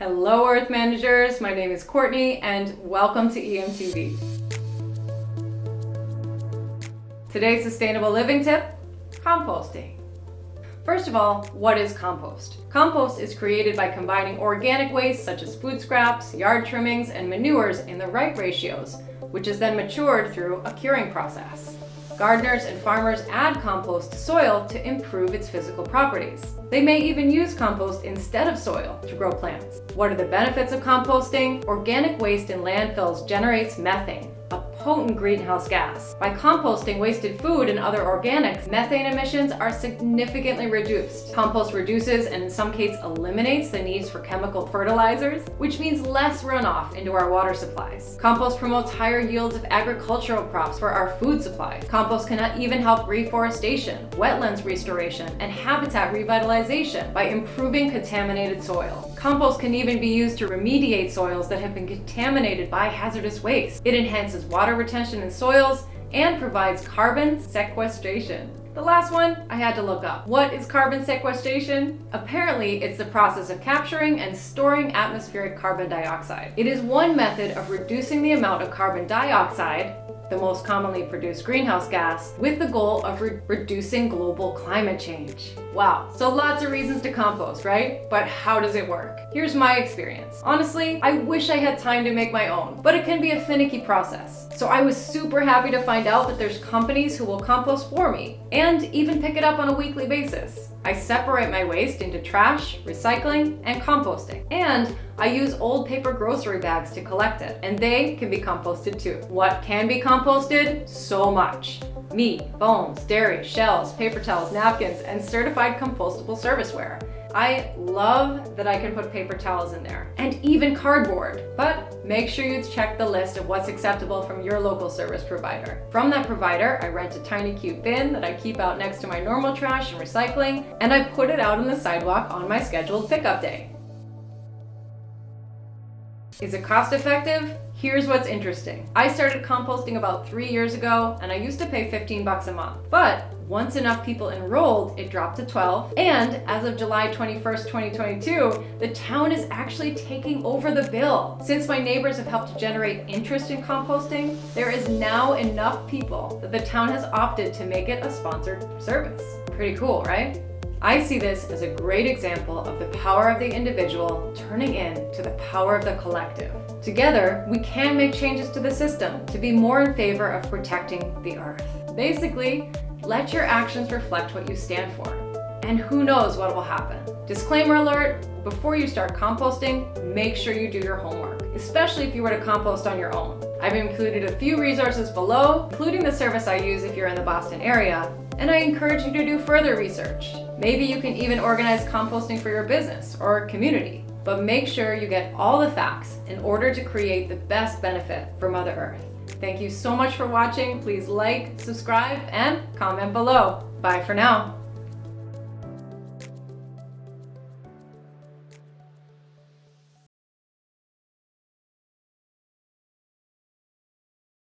Hello Earth Managers, my name is Courtney and welcome to EMTV. Today's sustainable living tip, composting. First of all, what is compost? Compost is created by combining organic waste such as food scraps, yard trimmings, and manures in the right ratios, which is then matured through a curing process. Gardeners and farmers add compost to soil to improve its physical properties. They may even use compost instead of soil to grow plants. What are the benefits of composting? Organic waste in landfills generates methane, a potent greenhouse gas. By composting wasted food and other organics, methane emissions are significantly reduced. Compost reduces and in some cases eliminates the needs for chemical fertilizers, which means less runoff into our water supplies. Compost promotes higher yields of agricultural crops for our food supply. Compost can even help reforestation, wetlands restoration, and habitat revitalization by improving contaminated soil. Compost can even be used to remediate soils that have been contaminated by hazardous waste. It enhances water retention in soils and provides carbon sequestration. The last one I had to look up. What is carbon sequestration? Apparently, it's the process of capturing and storing atmospheric carbon dioxide. It is one method of reducing the amount of carbon dioxide, the most commonly produced greenhouse gas, with the goal of reducing global climate change. Wow, so lots of reasons to compost, right? But how does it work? Here's my experience. Honestly, I wish I had time to make my own, but it can be a finicky process. So I was super happy to find out that there's companies who will compost for me and even pick it up on a weekly basis. I separate my waste into trash, recycling, and composting. And I use old paper grocery bags to collect it, and they can be composted too. What can be composted? So much. Meat, bones, dairy, shells, paper towels, napkins, and certified compostable serviceware. I love that I can put paper towels in there, and even cardboard. But make sure you check the list of what's acceptable from your local service provider. From that provider, I rent a tiny cute bin that I keep out next to my normal trash and recycling, and I put it out on the sidewalk on my scheduled pickup day. Is it cost effective? Here's what's interesting. I started composting about 3 years ago, and I used to pay $15 a month. But once enough people enrolled, it dropped to $12. And as of July 21st, 2022, the town is actually taking over the bill. Since my neighbors have helped to generate interest in composting, there is now enough people that the town has opted to make it a sponsored service. Pretty cool, right? I see this as a great example of the power of the individual turning into the power of the collective. Together, we can make changes to the system to be more in favor of protecting the earth. Basically, let your actions reflect what you stand for. And who knows what will happen. Disclaimer alert, before you start composting, make sure you do your homework, especially if you were to compost on your own. I've included a few resources below, including the service I use if you're in the Boston area, and I encourage you to do further research. Maybe you can even organize composting for your business or community, but make sure you get all the facts in order to create the best benefit for Mother Earth. Thank you so much for watching. Please like, subscribe, and comment below. Bye for now.